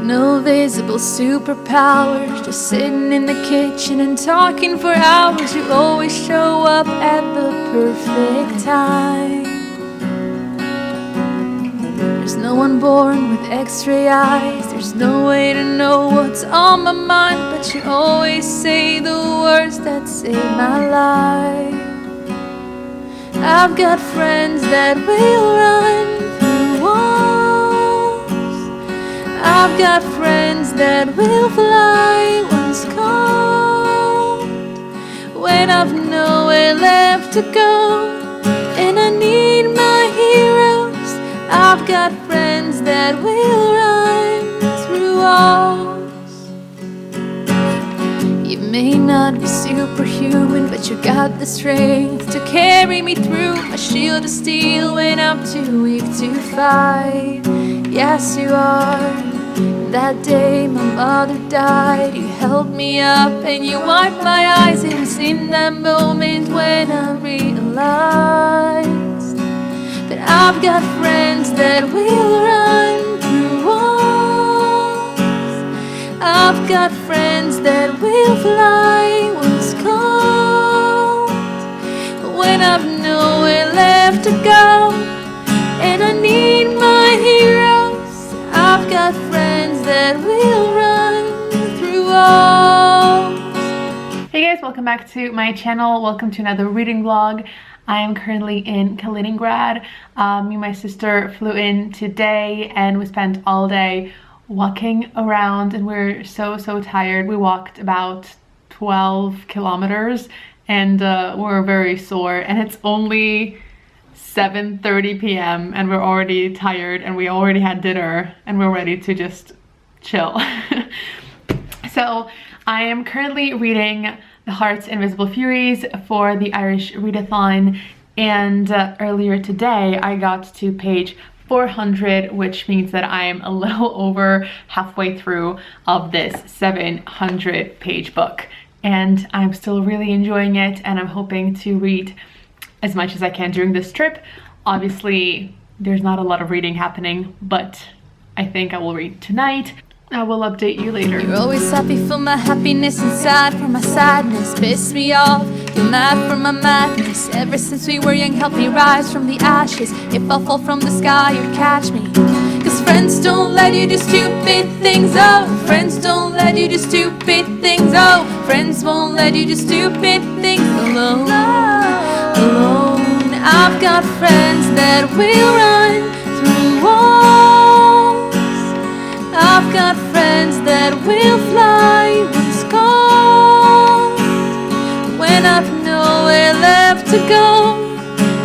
No visible superpowers, just sitting in the kitchen and talking for hours. You always show up at the perfect time. There's no one born with x-ray eyes. There's no way to know what's on my mind, but you always say the words that save my life. I've got friends that will run through walls. I've got friends that will fly when it's cold, when I've nowhere left to go and I need my heroes. I've got friends that will run through walls. You may not be superhuman, but you got the strength to carry me through. My shield of steel when I'm too weak to fight. Yes, you are. That day my mother died, you held me up and you wiped my eyes. It was in that moment when I realized that I've got friends that will run through walls. I've got friends that will fly when it's cold, when I've nowhere left to go and I need my heroes. I've got friends that will run through walls. Hey guys, welcome back to my channel. Welcome to another reading vlog. I am currently in Kaliningrad. Me and my sister flew in today and we spent all day walking around and we're so tired. We walked about 12 kilometers and we're very sore, and it's only 7:30 p.m. and we're already tired and we already had dinner and we're ready to just chill. So I am currently reading The Heart's Invisible Furies for the Irish Readathon, and earlier today I got to page 400, which means that I am a little over halfway through of this 700 page book, and I'm still really enjoying it, and I'm hoping to read as much as I can during this trip. Obviously there's not a lot of reading happening, but I think I will read tonight. I will update you later. You're always happy for my happiness and sad for my sadness. Piss me off, you're mad for my madness. Ever since we were young, help me rise from the ashes. If I fall from the sky, you'd catch me. Cause friends don't let you do stupid things, oh. Friends don't let you do stupid things, oh. Friends won't let you do stupid things alone. Alone. I've got friends that will run through walls. I've got friends that will fly when it's cold, when I've nowhere left to go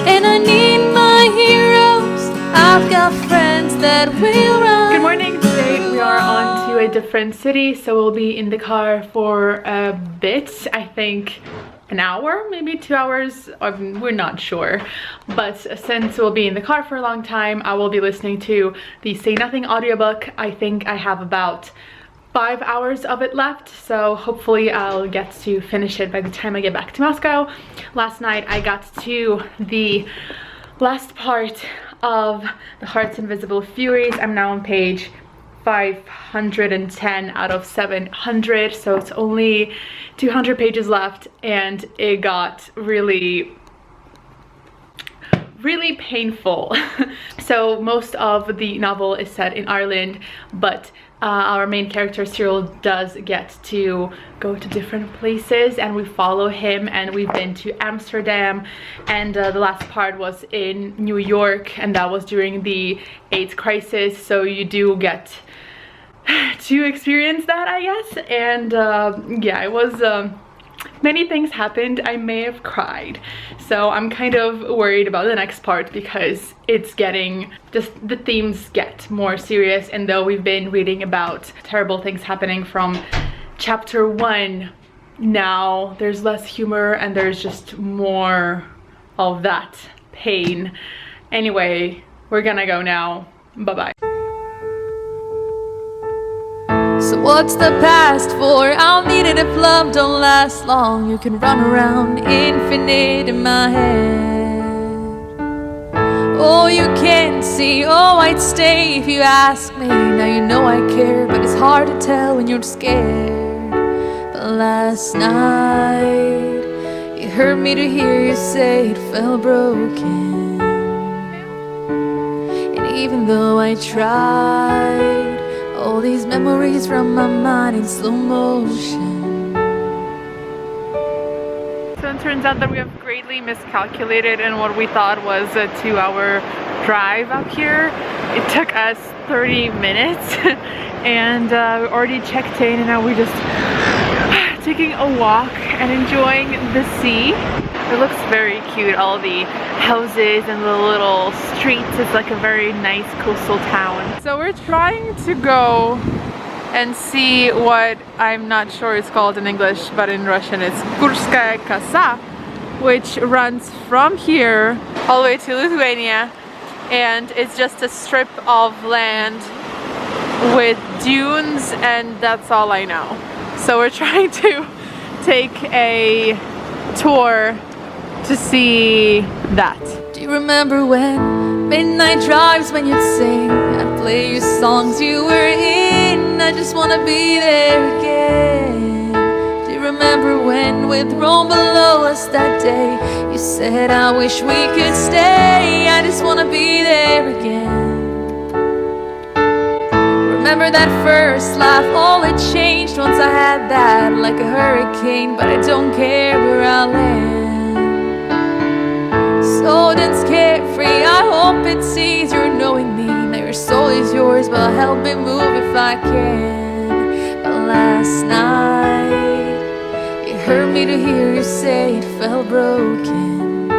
and I need my heroes. I've got friends that will run. Good morning. Today we are on to a different city, so we'll be in the car for a bit. I think an hour, maybe 2 hours, we're not sure, but since we'll be in the car for a long time, I will be listening to the Say Nothing audiobook. I think I have about 5 hours of it left, so hopefully I'll get to finish it by the time I get back to Moscow. Last night I got to the last part of The Heart's Invisible Furies. I'm now on page 510 out of 700, so it's only 200 pages left, and it got really painful. So most of the novel is set in Ireland, but our main character Cyril does get to go to different places and we follow him, and we've been to Amsterdam, and the last part was in New York, and that was during the AIDS crisis, so you do get to experience that, I guess. And yeah, it was many things happened. I may have cried, so I'm kind of worried about the next part because it's getting, just the themes get more serious, and though we've been reading about terrible things happening from chapter 1, now there's less humor and there's just more of that pain. Anyway, we're gonna go now. Bye-bye. So what's the past for? I'll need it if love don't last long. You can run around infinite in my head. Oh, you can't see, oh, I'd stay if you ask me. Now you know I care, but it's hard to tell when you're scared. But last night it hurt me to hear you say it felt broken. And even though I tried, all these memories from my mind in slow motion. So it turns out that we have greatly miscalculated in what we thought was a 2-hour drive up here. It took us 30 minutes and we already checked in, and now we're just taking a walk and enjoying the sea. It looks very cute, all the houses and the little streets. It's like a very nice coastal town. So we're trying to go and see what I'm not sure it's called in English, but in Russian it's Kurskaya Kosa, which runs from here all the way to Lithuania, and it's just a strip of land with dunes, and that's all I know. So we're trying to take a tour to see that. Do you remember when midnight drives, when you'd sing, I'd play you songs you were in, I just wanna be there again. Do you remember when with Rome below us that day, you said I wish we could stay, I just wanna be there again. Remember that first laugh, all it changed once I had that, like a hurricane, but I don't care where I land. So dense, carefree, I hope it sees you're knowing me. Now your soul is yours, but help me move if I can. But last night it hurt me to hear you say it felt broken.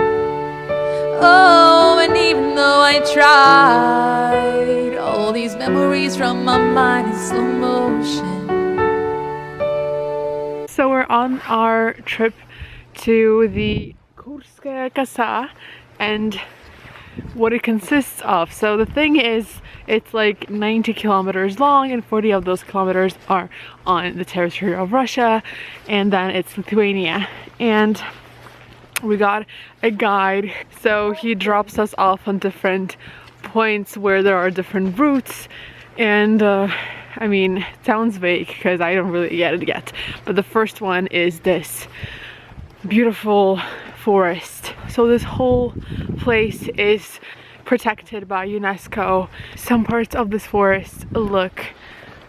Oh, and even though I tried, all these memories from my mind in slow motion. So we're on our trip to the Kurskaya Kosa and what it consists of. So the thing is, it's like 90 kilometers long, and 40 of those kilometers are on the territory of Russia, and then it's Lithuania. And we got a guide, so he drops us off on different points where there are different routes, and I mean, it sounds vague because I don't really get it yet, but the first one is this beautiful forest. So this whole place is protected by UNESCO. Some parts of this forest look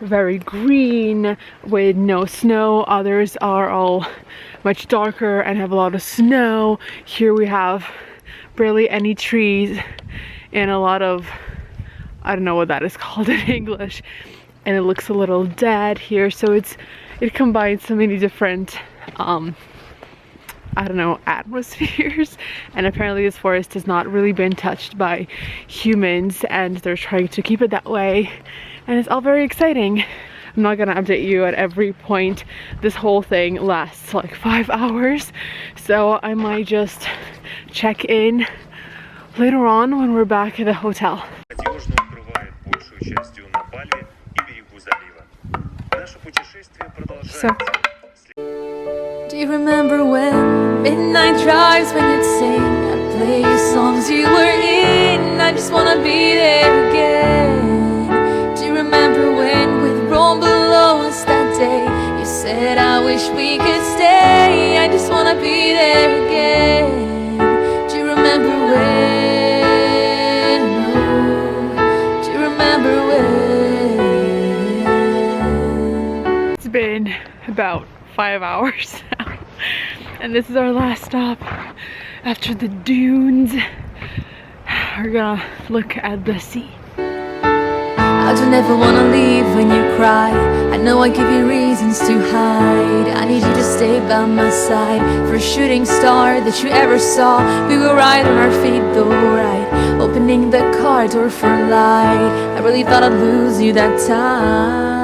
very green with no snow, others are all much darker and have a lot of snow. Here we have barely any trees and a lot of, I don't know what that is called in English, and it looks a little dead here. So it combines so many different I don't know, atmospheres, and apparently this forest has not really been touched by humans, and they're trying to keep it that way, and it's all very exciting. I'm not gonna update you at every point. This whole thing lasts like 5 hours, so I might just check in later on when we're back at the hotel. So do you remember when midnight drives, when you'd sing, I'd play you songs you were in, I just wanna be there again. Do you remember when with Rome below us that day, you said I wish we could stay, I just wanna be there again. Do you remember when, oh, do you remember when? it's been about 5 hours now, and this is our last stop after the dunes. We're gonna look at the sea. I don't ever wanna leave when you cry, I know I give you reasons to hide. I need you to stay by my side, for a shooting star that you ever saw. We were right on our feet though, right, opening the car door for light. I really thought I'd lose you that time.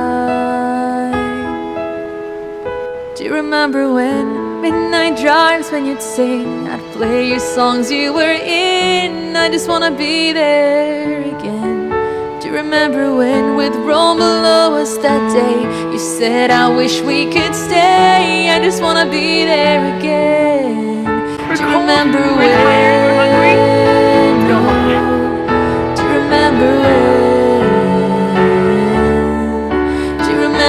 Do you remember when midnight drives, when you'd sing, I'd play you songs you were in, I just wanna be there again. Do you remember when with Rome below us that day, you said I wish we could stay, I just wanna be there again. Do you remember when? Do you remember when? Do you remember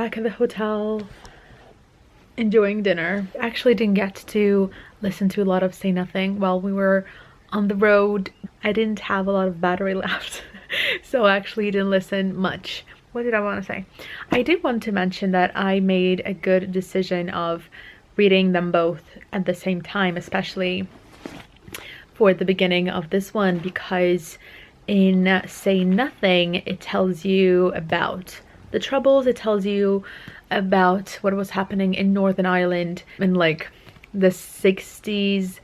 back in the hotel enjoying dinner. Actually didn't get to listen to a lot of Say Nothing while we were on the road. I didn't have a lot of battery left, so I actually didn't listen much. What did I want to say? I did want to mention that I made a good decision of reading them both at the same time, especially for the beginning of this one, because in Say Nothing it tells you about the Troubles. It tells you about what was happening in Northern Ireland in like the 60s,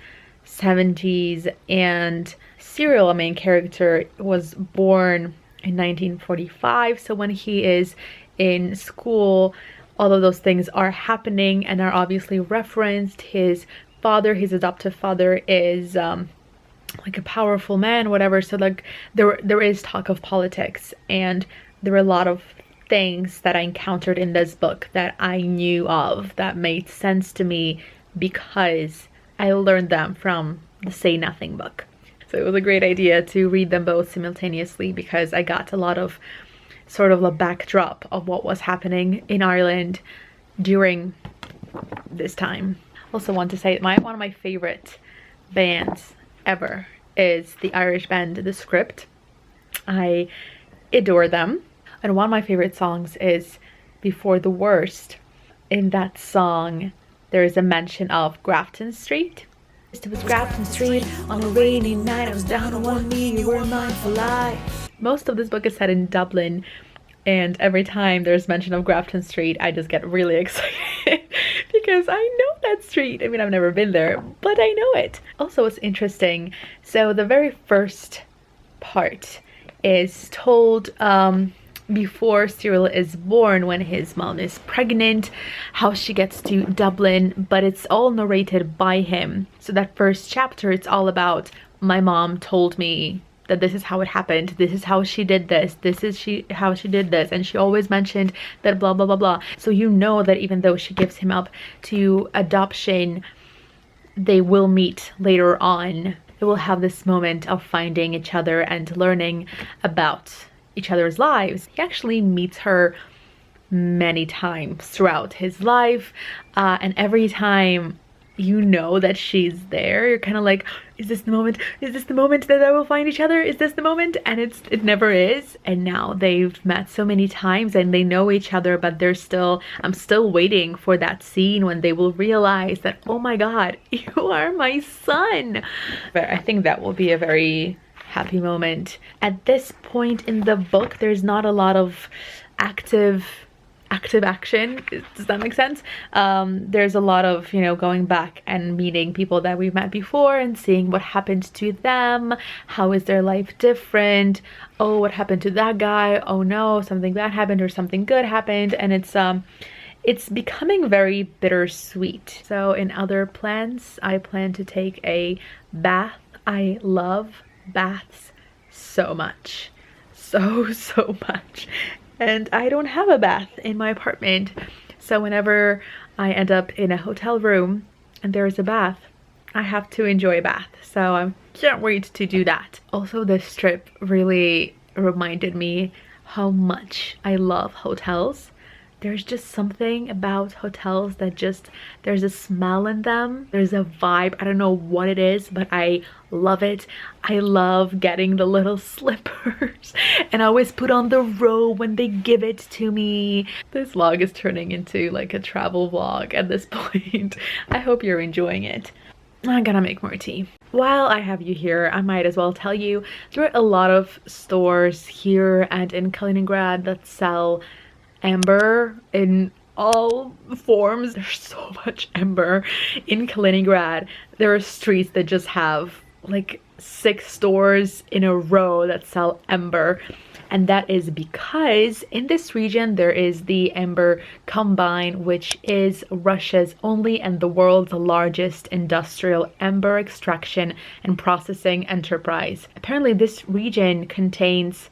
70s, and Cyril, a main character, was born in 1945. So when he is in school, all of those things are happening and are obviously referenced. His father, his adoptive father, is like a powerful man, whatever. So like there is talk of politics, and there were a lot of things that I encountered in this book that I knew of that made sense to me because I learned them from the Say Nothing book. So it was a great idea to read them both simultaneously because I got a lot of sort of a backdrop of what was happening in Ireland during this time. Also want to say one of my favorite bands ever is the Irish band The Script. I adore them. And one of my favorite songs is Before the Worst. In that song, there is a mention of Grafton Street. It was Grafton Street on a rainy night. I was down on one knee, you were mine for life. Most of this book is set in Dublin, and every time there's mention of Grafton Street, I just get really excited because I know that street. I mean, I've never been there, but I know it. Also, it's interesting. So the very first part is told before Cyril is born, when his mom is pregnant, how she gets to Dublin, but it's all narrated by him. So that first chapter, it's all about my mom told me that this is how it happened, this is how she did this, how she did this, and she always mentioned that blah blah blah blah. So you know that even though she gives him up to adoption, they will meet later on. They will have this moment of finding each other and learning about each other's lives. He actually meets her many times throughout his life, and every time you know that she's there, you're kind of like, is this the moment? Is this the moment that I will find each other? Is this the moment? And it never is. And now they've met so many times and they know each other, but I'm still waiting for that scene when they will realize that, oh my god, you are my son. But I think that will be a very happy moment. At this point in the book, there's not a lot of active action. Does that make sense? There's a lot of, you know, going back and meeting people that we've met before and seeing what happened to them. How is their life different? Oh, what happened to that guy? Oh no, something bad happened or something good happened. And it's becoming very bittersweet. So in other plans, I plan to take a bath. I love baths so much, so much, and I don't have a bath in my apartment. So whenever I end up in a hotel room and there is a bath, I have to enjoy a bath. So I can't wait to do that. Also, this trip really reminded me how much I love hotels. There's just something about hotels that there's a smell in them. There's a vibe. I don't know what it is, but I love it. I love getting the little slippers and I always put on the robe when they give it to me. This vlog is turning into like a travel vlog at this point. I hope you're enjoying it. I'm gonna make more tea. While I have you here, I might as well tell you there are a lot of stores here and in Kaliningrad that sell amber in all forms. There's so much amber in Kaliningrad. There are streets that just have like 6 stores in a row that sell amber, and that is because in this region there is the Amber Combine, which is Russia's only and the world's largest industrial amber extraction and processing enterprise. Apparently this region contains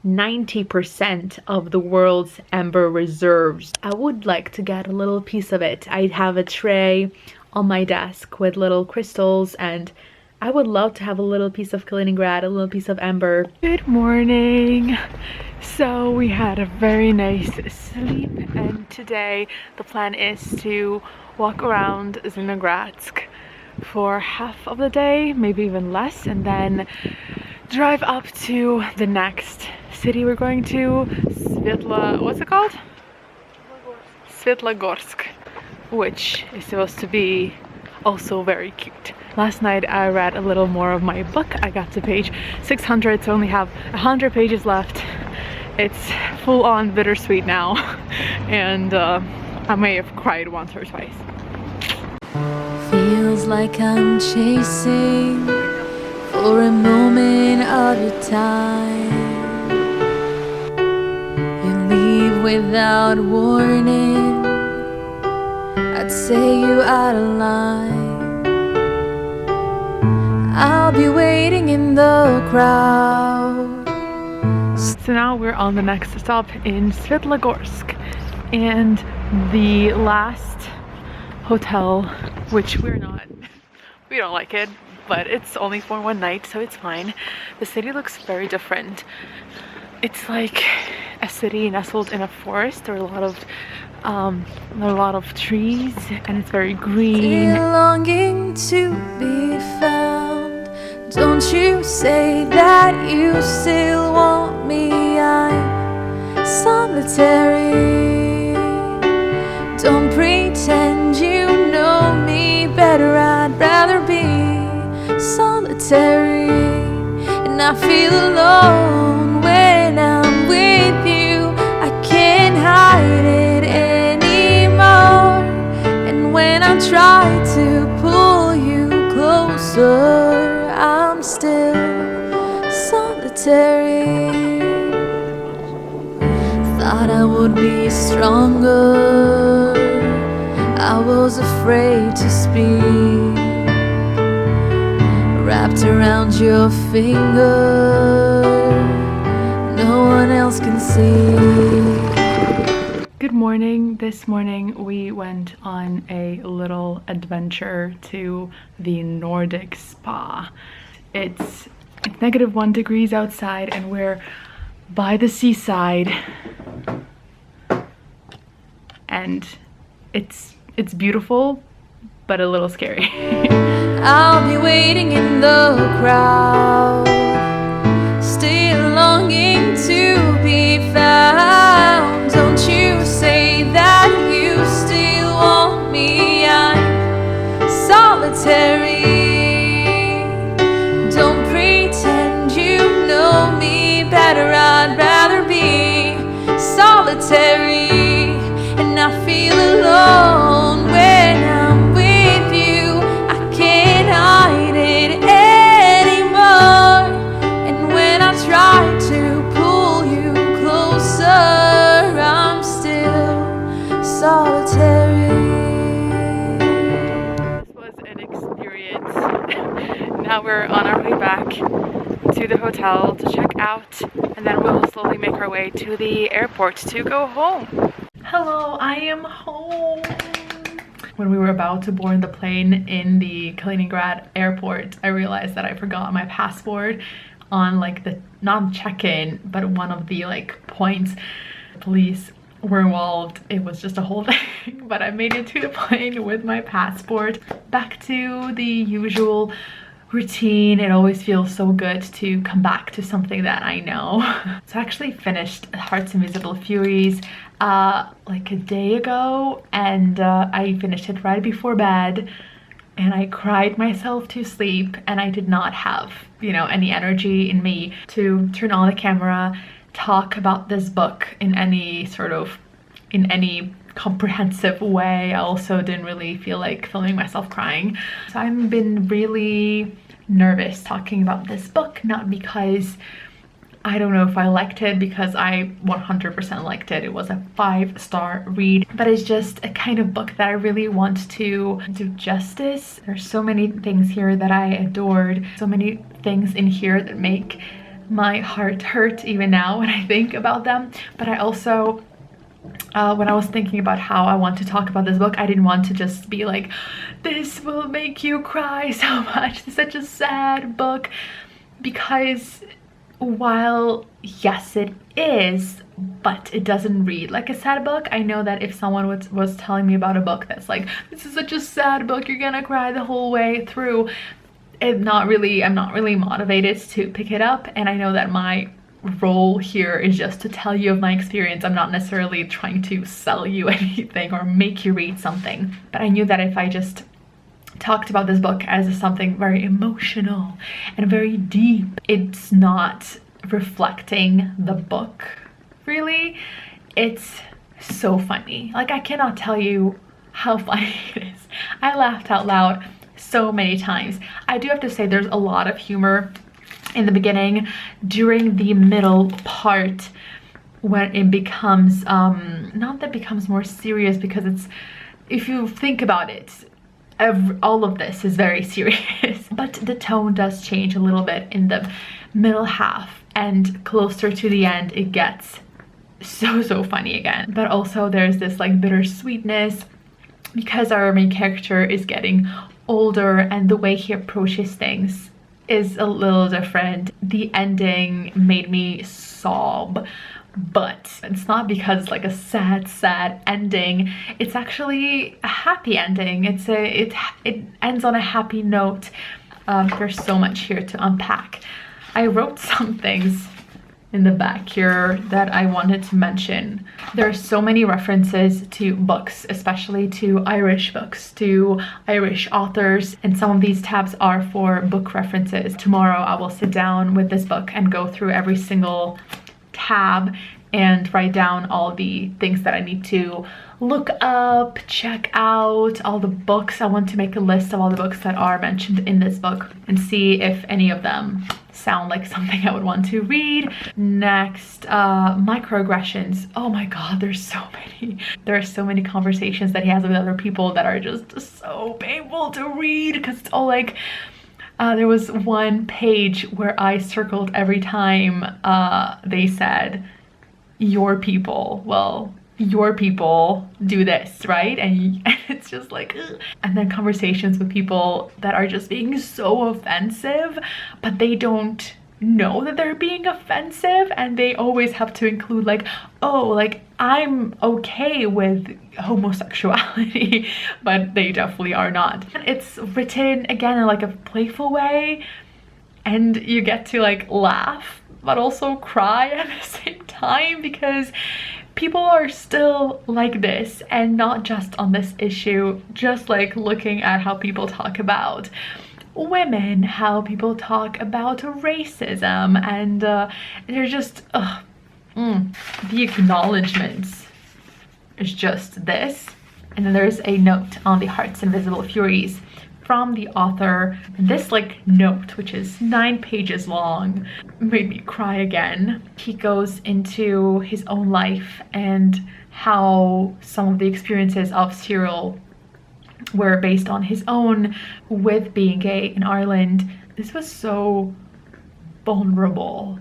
90% of the world's amber reserves. I would like to get a little piece of it. I have a tray on my desk with little crystals and I would love to have a little piece of Kaliningrad, a little piece of amber. Good morning. So we had a very nice sleep, and today the plan is to walk around Zimmergradsk for half of the day, maybe even less, and then drive up to the next city we're going to, what's it called? Svetlogorsk, which is supposed to be also very cute. Last night I read a little more of my book. I got to page 600, so I only have 100 pages left. It's full on bittersweet now, and I may have cried once or twice. Feels like I'm chasing for a moment of your time. You leave without warning, I'd say you out of line. I'll be waiting in the crowd. So now we're on the next stop in Svetlogorsk, and the last hotel, which we don't like it, but it's only for one night, so it's fine. The city looks very different. It's like a city nestled in a forest. There are a lot of trees, and it's very green. Still longing to be found. Don't you say that you still want me. I'm solitary. Don't pretend you know me better. I'd rather be solitary. And I feel alone when I'm with you. I can't hide it anymore. And when I try to pull you closer, I'm still solitary. Thought I would be stronger. I was afraid to speak. Wrapped around your finger, no one else can see. Good morning. This morning we went on a little adventure to the Nordic spa. It's -1 degrees outside, and we're by the seaside, and it's beautiful, but a little scary. I'll be waiting in the crowd, still longing to be found. Don't you say that you still want me. I'm solitary. Don't pretend you know me better. I'd rather be solitary. And I feel alone when I'm with you. I can't hide it anymore. And when I try to pull you closer, I'm still solitary. This was an experience. Now we're on our way back to the hotel to check out, and then we'll slowly make our way to the airport to go home. Hello, I am home. When we were about to board the plane in the Kaliningrad airport, I realized that I forgot my passport on like the, not check-in, but one of the like points. Police were involved. It was just a whole thing, but I made it to the plane with my passport. Back to the usual routine. It always feels so good to come back to something that I know. So I actually finished Heart's Invisible Furies like a day ago, and I finished it right before bed, and I cried myself to sleep, and I did not have, you know, any energy in me to turn on the camera, talk about this book in any comprehensive way. I also didn't really feel like filming myself crying. So I've been really nervous talking about this book, not because I don't know if I liked it, because I 100% liked it. It was a 5-star read, but it's just a kind of book that I really want to do justice. There's so many things here that I adored, so many things in here that make my heart hurt even now when I think about them, but I also when I was thinking about how I want to talk about this book, I didn't want to just be like, this will make you cry so much, it's such a sad book, because while yes it is, but it doesn't read like a sad book. I know that if someone was telling me about a book that's like, this is such a sad book, you're gonna cry the whole way through, I'm not really motivated to pick it up. And I know that my role here is just to tell you of my experience. I'm not necessarily trying to sell you anything or make you read something, but I knew that if I just talked about this book as something very emotional and very deep, it's not reflecting the book really. It's so funny, like I cannot tell you how funny it is. I laughed out loud so many times. I do have to say there's a lot of humor in the beginning. During the middle part, when it becomes not that it becomes more serious, because it's, if you think about it, all of this is very serious, but the tone does change a little bit in the middle half, and closer to the end it gets so funny again. But also there's this like bittersweetness, because our main character is getting older and the way he approaches things is a little different. The ending made me sob, but it's not because it's like a sad ending. It's actually a happy ending. It ends on a happy note. There's so much here to unpack. I wrote some things in the back here that I wanted to mention. There are so many references to books, especially to Irish books, to Irish authors, and some of these tabs are for book references. Tomorrow I will sit down with this book and go through every single tab and write down all the things that I need to look up, check out, all the books. I want to make a list of all the books that are mentioned in this book and see if any of them sound like something I would want to read. Next, microaggressions. Oh my god, there's so many. There are so many conversations that he has with other people that are just so painful to read, because it's all like, there was one page where I circled every time they said, your people. Well, your people do this, right? And it's just like, ugh. And then conversations with people that are just being so offensive, but they don't know that they're being offensive, and they always have to include like, oh, like I'm okay with homosexuality, but they definitely are not. It's written again in like a playful way, and you get to like laugh but also cry at the same time, because people are still like this, and not just on this issue, just like looking at how people talk about women, how people talk about racism, and they're just the acknowledgements is just this. And then there's a note on the Heart's Invisible Furies from the author. This like note, which is 9 pages long, made me cry again. He goes into his own life and how some of the experiences of Cyril were based on his own with being gay in Ireland. This was so vulnerable.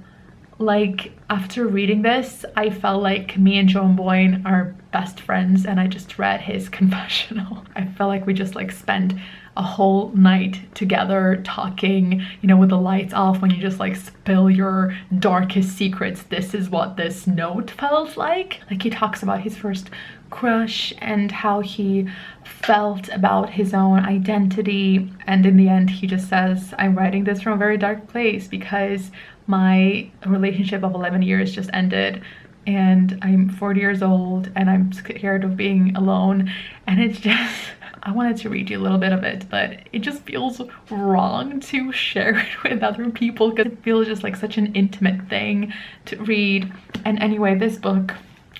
Like, after reading this, I felt like me and John Boyne are best friends, and I just read his confessional. I felt like we just like spent a whole night together talking, you know, with the lights off, when you just like spill your darkest secrets. This is what this note felt like. Like, he talks about his first crush and how he felt about his own identity, and in the end he just says, I'm writing this from a very dark place because my relationship of 11 years just ended, and I'm 40 years old and I'm scared of being alone. And it's just, I wanted to read you a little bit of it, but it just feels wrong to share it with other people, because it feels just like such an intimate thing to read. And anyway, this book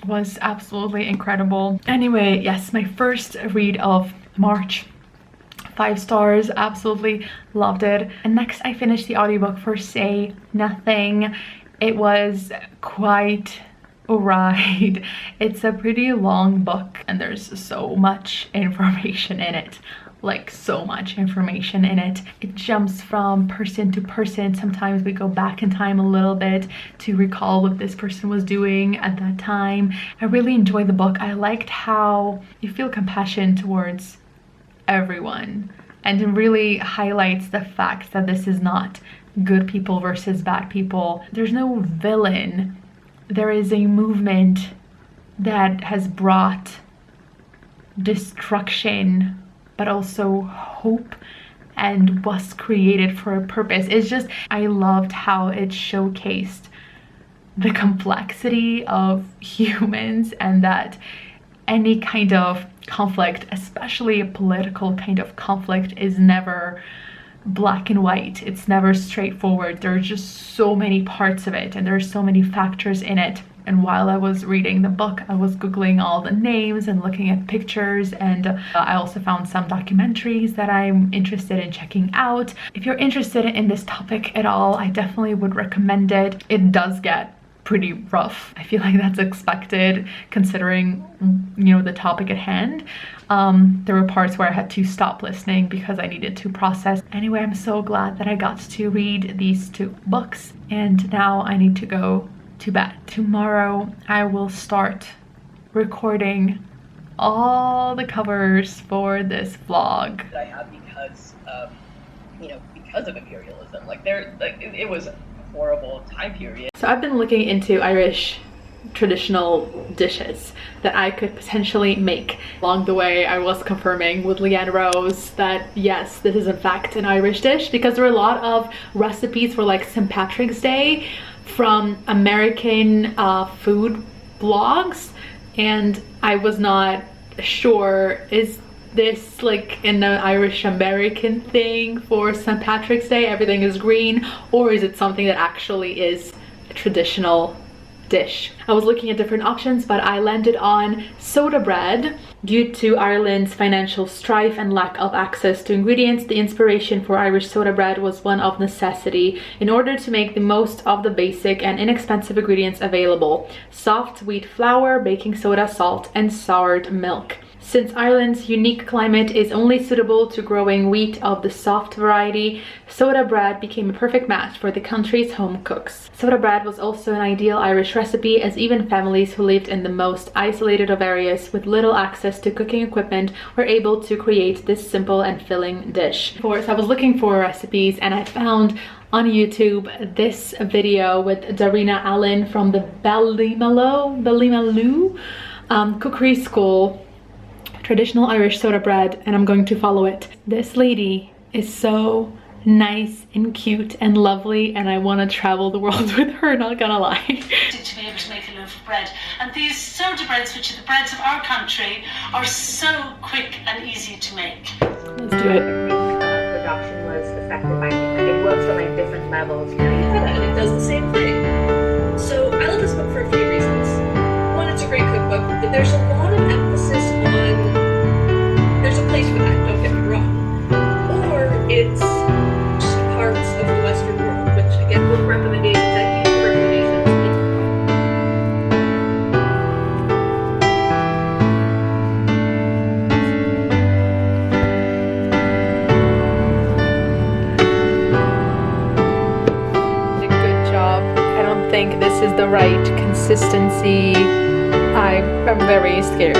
was absolutely incredible. Anyway, yes, my first read of March. 5 stars, absolutely loved it. And next I finished the audiobook for Say Nothing. It was quite a ride. It's a pretty long book and there's so much information in it. like so much information in it. It jumps from person to person. Sometimes we go back in time a little bit to recall what this person was doing at that time. I really enjoyed the book. I liked how you feel compassion towards everyone, and it really highlights the fact that this is not good people versus bad people. There's no villain. There is a movement that has brought destruction but also hope and was created for a purpose. It's just, I loved how it showcased the complexity of humans, and that any kind of conflict, especially a political kind of conflict, is never black and white. It's never straightforward. There are just so many parts of it, and there's so many factors in it. And while I was reading the book, I was googling all the names and looking at pictures, and I also found some documentaries that I'm interested in checking out. If you're interested in this topic at all, I definitely would recommend it. It does get pretty rough. I feel like that's expected considering, you know, the topic at hand. There were parts where I had to stop listening because I needed to process. Anyway, I'm so glad that I got to read these 2 books, and now I need to go to bed. Tomorrow I will start recording all the covers for this vlog. That I have because, you know, because of imperialism. Like it was a horrible time period. So I've been looking into Irish traditional dishes that I could potentially make. Along the way, I was confirming with Leanne Rose that yes, this is in fact an Irish dish, because there are a lot of recipes for like St. Patrick's Day from American food blogs, and I was not sure, is this like an Irish American thing for St. Patrick's Day, everything is green, or is it something that actually is a traditional dish? I was looking at different options, but I landed on soda bread. Due to Ireland's financial strife and lack of access to ingredients, the inspiration for Irish soda bread was one of necessity in order to make the most of the basic and inexpensive ingredients available: soft wheat flour, baking soda, salt, and soured milk. Since Ireland's unique climate is only suitable to growing wheat of the soft variety, soda bread became a perfect match for the country's home cooks. Soda bread was also an ideal Irish recipe, as even families who lived in the most isolated of areas with little access to cooking equipment were able to create this simple and filling dish. Of course, I was looking for recipes, and I found on YouTube this video with Darina Allen from the Ballymallow Cookery School, traditional Irish soda bread, and I'm going to follow it. This lady is so nice and cute and lovely, and I want to travel the world with her, not gonna lie. To be able to make a loaf of bread, and these soda breads, which are the breads of our country, are so quick and easy to make. Let's do it. Production was affected by it works on like different levels. And it does the same thing. So I love this book for a few reasons. One, it's a great cookbook, but there's a lot of emphasis on, there's a place for that, don't get me wrong. Or it's just parts of the Western world, which again, book recommendations, I use recommendations. Good job. I don't think this is the right consistency. I'm very scared.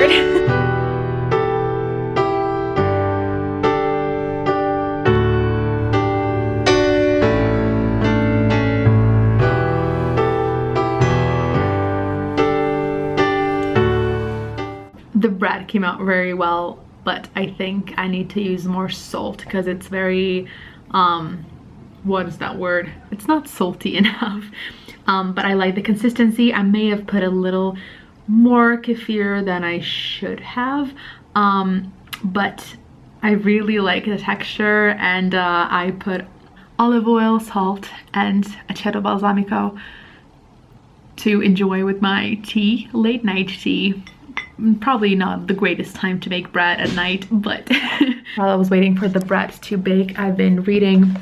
The bread came out very well, but I think I need to use more salt because it's very, what is that word? It's not salty enough. But I like the consistency. I may have put a little more kefir than I should have, but I really like the texture, and I put olive oil, salt, and aceto balsamico to enjoy with my tea, late night tea. Probably not the greatest time to make bread at night, but while I was waiting for the bread to bake, I've been reading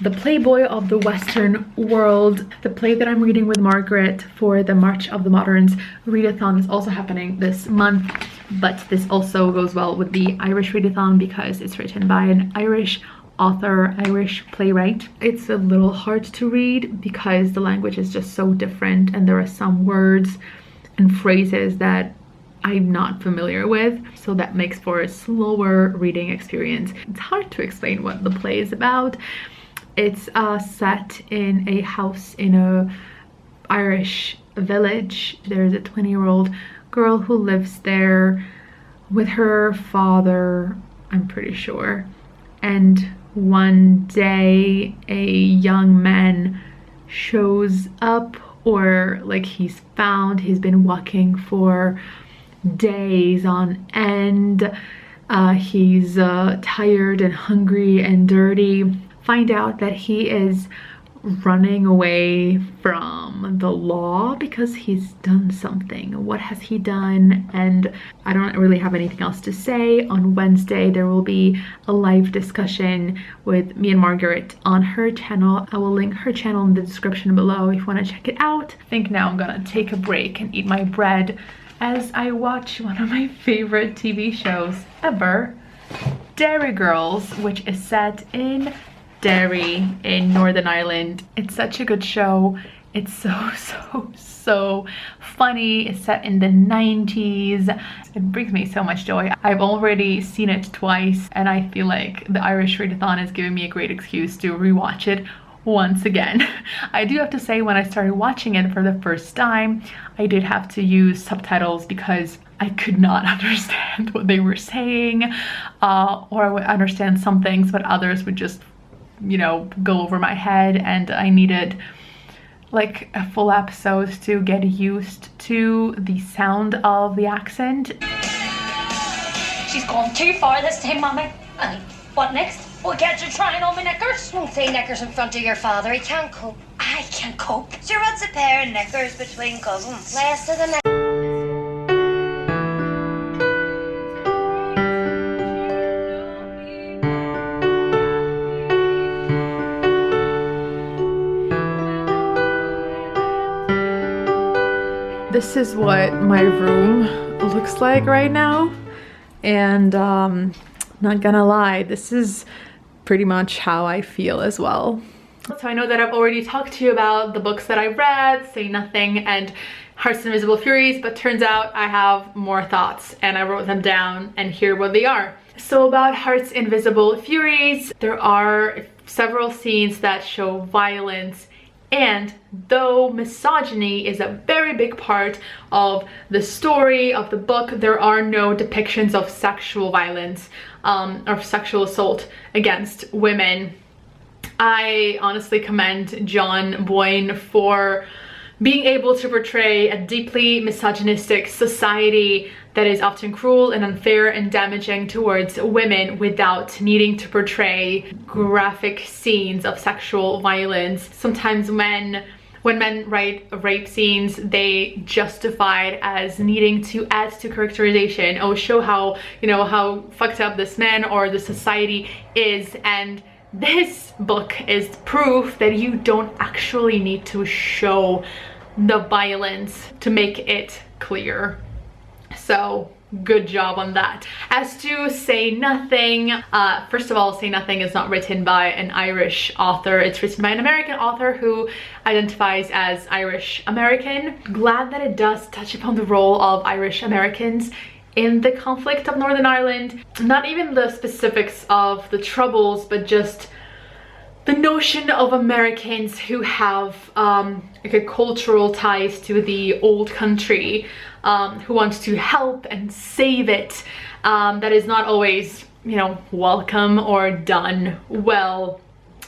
the playboy of the Western world. The play that I'm reading with Margaret for the March of the Moderns readathon is also happening this month, but this also goes well with the Irish Readathon because it's written by an Irish author, Irish playwright. It's a little hard to read because the language is just so different and there are some words and phrases that I'm not familiar with, so that makes for a slower reading experience. It's hard to explain what the play is about. It's set in a house in a Irish village. There's a 20-year-old girl who lives there with her father, I'm pretty sure, and one day a young man shows up, or like he's been walking for days on end. He's tired and hungry and dirty. Find out that he is running away from the law because he's done something. What has he done? And I don't really have anything else to say. On Wednesday there will be a live discussion with me and Margaret on her channel. I will link her channel in the description below if you want to check it out. I think now I'm gonna take a break and eat my bread as I watch one of my favorite TV shows ever, Derry Girls, which is set in Derry in Northern Ireland. It's such a good show. It's so funny. It's set in the 90s. It brings me so much joy. I've already seen it twice and I feel like the Irish Readathon is giving me a great excuse to rewatch it once again. I do have to say, when I started watching it for the first time, I did have to use subtitles because I could not understand what they were saying, or I would understand some things but others would just, you know, go over my head, and I needed like a full episode to get used to the sound of the accent. She's gone too far this time, Mommy. Aye. What next? We'll get you trying on my knickers. Don't say knickers in front of your father. He can't cope. I can cope. Sure, what's a pair of knickers between cousins? Less of the knickers. This is what my room looks like right now, and not gonna lie, this is pretty much how I feel as well. So I know that I've already talked to you about the books that I've read, Say Nothing and Hearts and Invisible Furies, but turns out I have more thoughts and I wrote them down, and here what they are. So about Hearts Invisible Furies, there are several scenes that show violence, and though misogyny is a very big part of the story of the book, there are no depictions of sexual violence or sexual assault against women. I honestly commend John Boyne for being able to portray a deeply misogynistic society that is often cruel and unfair and damaging towards women without needing to portray graphic scenes of sexual violence. Sometimes when men write rape scenes, they justify it as needing to add to characterization or show how, you know, how fucked up this man or the society is. And this book is proof that you don't actually need to show the violence to make it clear. So good job on that. As to Say Nothing, first of all, Say Nothing is not written by an Irish author. It's written by an American author who identifies as Irish American. Glad that it does touch upon the role of Irish Americans in the conflict of Northern Ireland. Not even the specifics of the troubles, but just the notion of Americans who have like a cultural ties to the old country, who wants to help and save it, that is not always, you know, welcome or done well.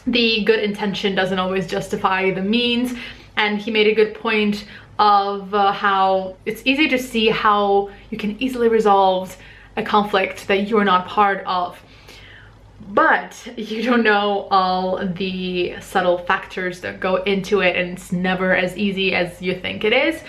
The good intention doesn't always justify the means, and he made a good point of how it's easy to see how you can easily resolve a conflict that you're not part of, but you don't know all the subtle factors that go into it, and it's never as easy as you think it is.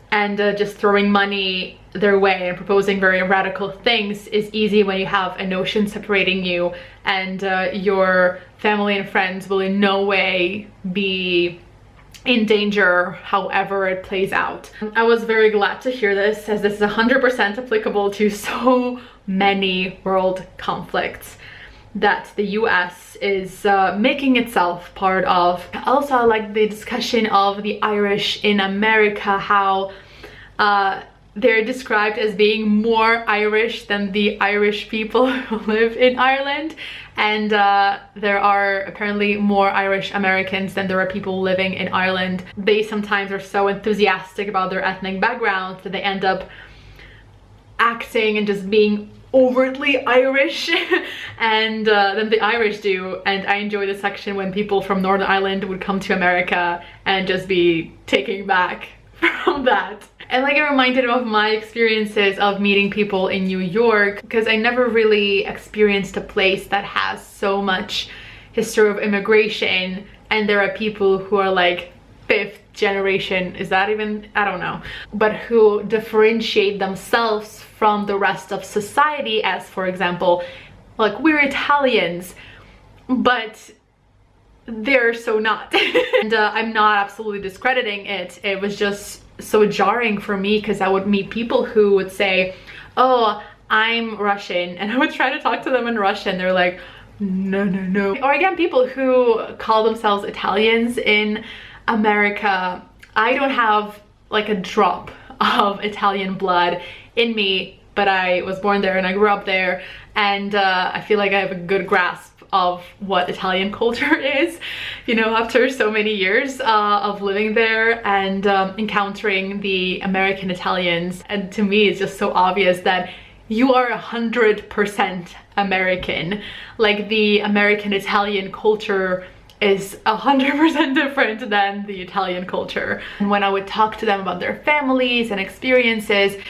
And just throwing money their way and proposing very radical things is easy when you have an ocean separating you, and your family and friends will in no way be in danger however it plays out. I was very glad to hear this, as this is 100% applicable to so many world conflicts that the US is making itself part of. Also, I like the discussion of the Irish in America, how they're described as being more Irish than the Irish people who live in Ireland, and there are apparently more Irish Americans than there are people living in Ireland. They sometimes are so enthusiastic about their ethnic backgrounds that they end up acting and just being overtly Irish and than the Irish do. And I enjoy the section when people from Northern Ireland would come to America and just be taken back from that. And like, it reminded me of my experiences of meeting people in New York, because I never really experienced a place that has so much history of immigration, and there are people who are like 5th generation, is that even, I don't know, but who differentiate themselves from the rest of society as, for example, like, we're Italians, but they're so not. And I'm not absolutely discrediting it. It was just so jarring for me, because I would meet people who would say, oh, I'm Russian, and I would try to talk to them in Russian. They're like, no, no, no. Or again, people who call themselves Italians in America. I don't have like a drop of Italian blood in me, but I was born there and I grew up there, and I feel like I have a good grasp of what Italian culture is, you know, after so many years of living there and encountering the American Italians. And to me, it's just so obvious that you are 100% American. Like, the American Italian culture is 100% different than the Italian culture. And when I would talk to them about their families and experiences,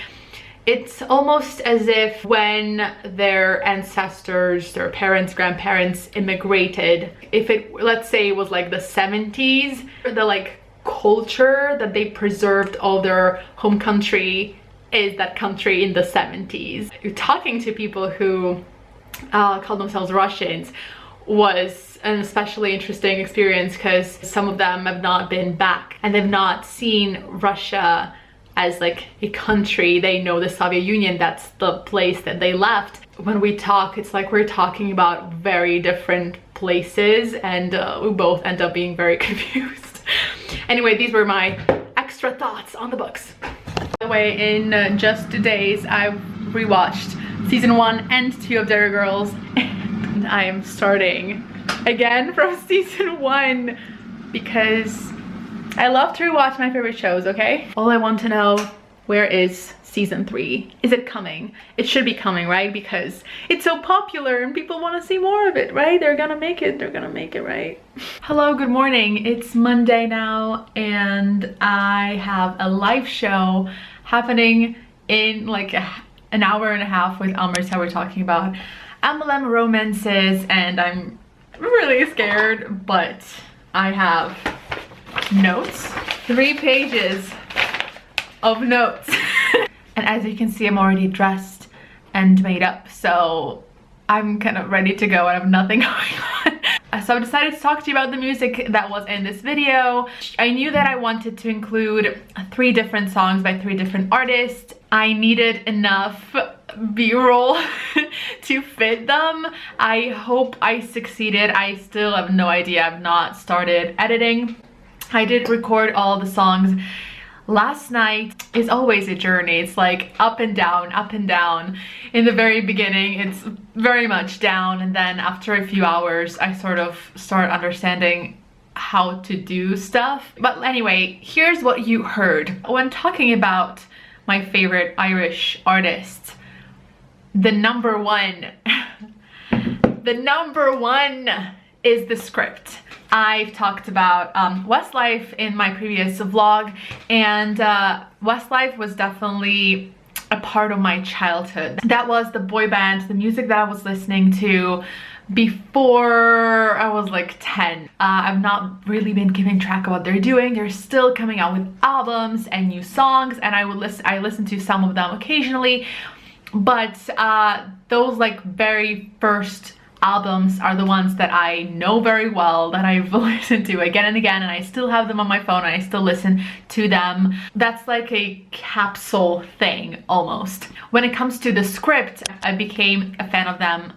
it's almost as if when their ancestors, their parents, grandparents immigrated, if it, let's say it was like the 70s, the like culture that they preserved all their home country is that country in the 70s. Talking to people who call themselves Russians was an especially interesting experience, because some of them have not been back and they've not seen Russia as like a country. They know the Soviet Union, that's the place that they left. When we talk, it's like we're talking about very different places, and we both end up being very confused. Anyway, these were my extra thoughts on the books. By the way, in just 2 days, I've rewatched season 1 and 2 of Dairy Girls, and I am starting again from season 1 because I love to rewatch my favorite shows, okay? All I want to know, where is season 3? Is it coming? It should be coming, right? Because it's so popular and people want to see more of it, right? They're gonna make it, right? Hello, good morning. It's Monday now, and I have a live show happening in like an hour and a half with Amrita. We're talking about MLM romances, and I'm really scared, but I have notes, 3 pages of notes. And as you can see, I'm already dressed and made up, so I'm kind of ready to go and I have nothing going on. So I decided to talk to you about the music that was in this video. I knew that I wanted to include 3 different songs by 3 different artists. I needed enough B-roll to fit them. I hope I succeeded. I still have no idea. I've not started editing. I did record all the songs last night. Is always a journey. It's like up and down, up and down. In the very beginning, it's very much down, and then after a few hours, I sort of start understanding how to do stuff. But anyway, here's what you heard. When talking about my favorite Irish artists, the number one is the script. I've talked about Westlife in my previous vlog, and Westlife was definitely a part of my childhood. That was the boy band, the music that I was listening to before I was like 10. I've not really been keeping track of what they're doing. They're still coming out with albums and new songs, and I listen to some of them occasionally, but those like very first albums are the ones that I know very well, that I've listened to again and again, and I still have them on my phone and I still listen to them. That's like a capsule thing almost. When it comes to the script, I became a fan of them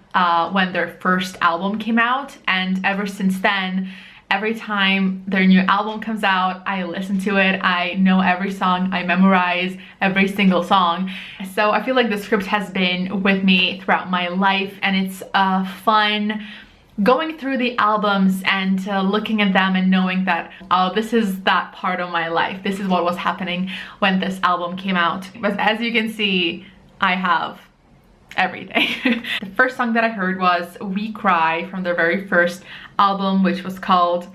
when their first album came out, and ever since then, every time their new album comes out, I listen to it. I know every song, I memorize every single song. So I feel like the script has been with me throughout my life, and it's fun going through the albums and looking at them and knowing that, oh, this is that part of my life. This is what was happening when this album came out. But as you can see, I have everything. The first song that I heard was We Cry from their very first album, which was called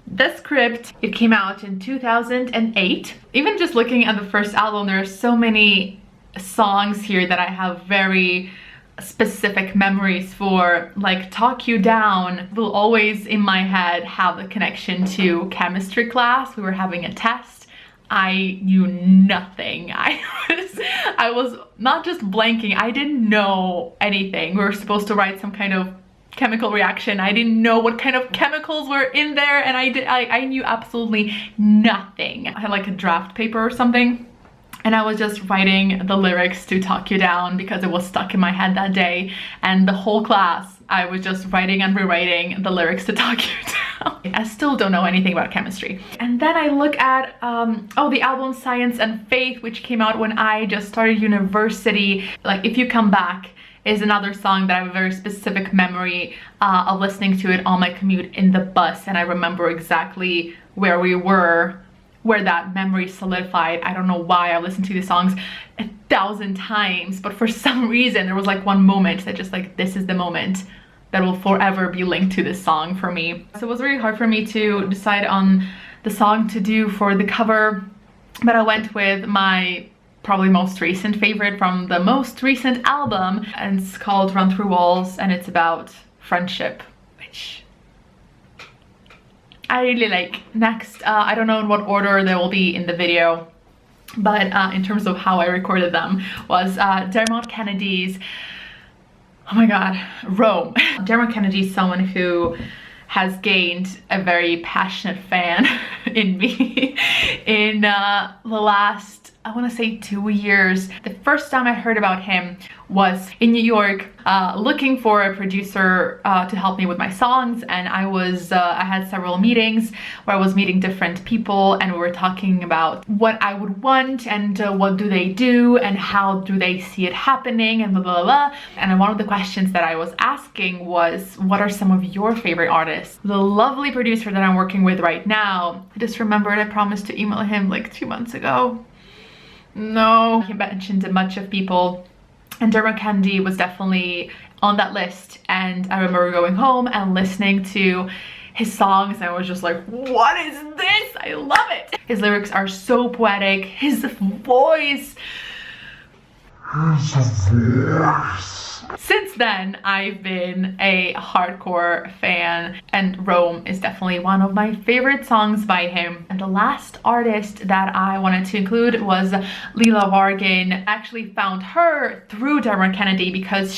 The Script. It came out in 2008. Even just looking at the first album, there are so many songs here that I have very specific memories for. Like Talk You Down will always in my head have a connection to chemistry class. We were having a test. I knew nothing. I was not just blanking, I didn't know anything. We were supposed to write some kind of chemical reaction. I didn't know what kind of chemicals were in there, and I knew absolutely nothing. I had like a draft paper or something, and I was just writing the lyrics to Talk You Down because it was stuck in my head that day, and the whole class I was just writing and rewriting the lyrics to Talk You Down. I still don't know anything about chemistry. And then I look at the album Science and Faith, which came out when I just started university. Like If You Come Back is another song that I have a very specific memory of listening to it on my commute in the bus, and I remember exactly where we were, where that memory solidified. I don't know why I listened to these songs 1,000 times, but for some reason there was like one moment that just like, this is the moment that will forever be linked to this song for me. So it was really hard for me to decide on the song to do for the cover, but I went with my probably most recent favorite from the most recent album, and it's called Run Through Walls, and it's about friendship, which I really like. Next, I don't know in what order they will be in the video, but in terms of how I recorded them, was Dermot Kennedy's, oh my god, Rome. Dermot Kennedy is someone who has gained a very passionate fan in me in the last, I want to say 2 years. The first time I heard about him was in New York, looking for a producer to help me with my songs, and I had several meetings where I was meeting different people, and we were talking about what I would want and what do they do and how do they see it happening and blah blah blah. And one of the questions that I was asking was, what are some of your favorite artists? The lovely producer that I'm working with right now, I just remembered I promised to email him like 2 months ago. No, he mentioned a bunch of people, and Dermot Kennedy was definitely on that list. And I remember going home and listening to his songs, and I was just like, what is this? I love it. His lyrics are so poetic, his voice. Since then, I've been a hardcore fan, and Rome is definitely one of my favorite songs by him. And the last artist that I wanted to include was Lilly Vargen. I actually found her through Dermot Kennedy because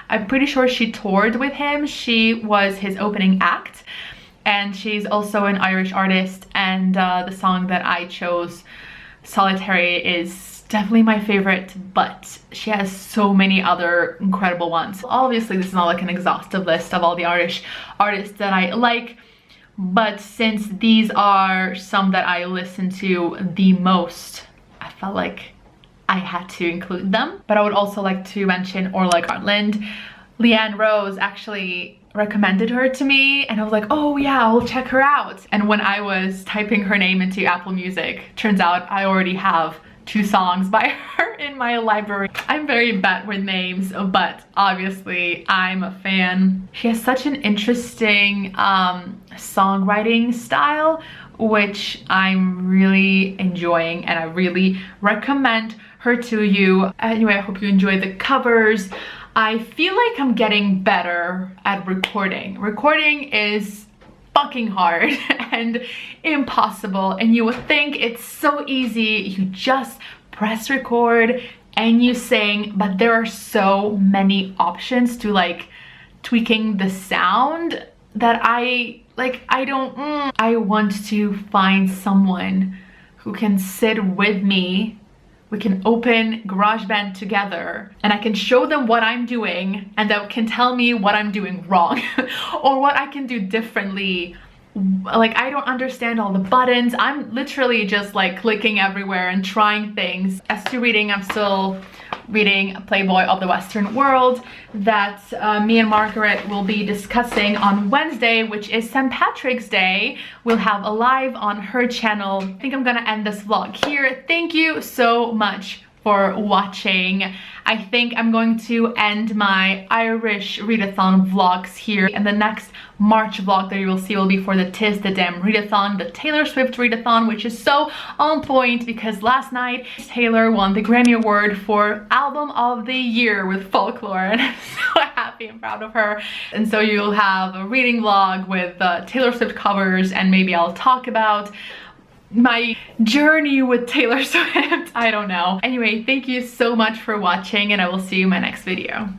I'm pretty sure she toured with him. She was his opening act, and she's also an Irish artist, and the song that I chose, Solitary, is definitely my favorite, but she has so many other incredible ones. Obviously, this is not like an exhaustive list of all the Irish artists that I like, but since these are some that I listen to the most, I felt like I had to include them. But I would also like to mention Orla Gartland. Leanne Rose actually recommended her to me, and I was like, oh yeah, I'll check her out. And when I was typing her name into Apple Music, turns out I already have 2 songs by her in my library. I'm very bad with names, but obviously I'm a fan. She has such an interesting songwriting style which I'm really enjoying, and I really recommend her to you. Anyway, I hope you enjoy the covers. I feel like I'm getting better at recording. Recording is fucking hard and impossible, and you would think it's so easy. You just press record and you sing, but there are so many options to like tweaking the sound that I want to find someone who can sit with me. We can open GarageBand together and I can show them what I'm doing, and they can tell me what I'm doing wrong or what I can do differently. Like, I don't understand all the buttons. I'm literally just like clicking everywhere and trying things. As to reading, I'm still reading Playboy of the Western World that me and Margaret will be discussing on Wednesday, which is St. Patrick's Day. We'll have a live on her channel. I think I'm gonna end this vlog here. Thank you so much for watching. I think I'm going to end my Irish Readathon vlogs here, and the next March vlog that you will see will be for the Damn Readathon, the Taylor Swift Readathon, which is so on point because last night Taylor won the Grammy Award for Album of the Year with Folklore, and I'm so happy and proud of her. And so you'll have a reading vlog with Taylor Swift covers, and maybe I'll talk about my journey with Taylor Swift. I don't know. Anyway, thank you so much for watching, and I will see you in my next video.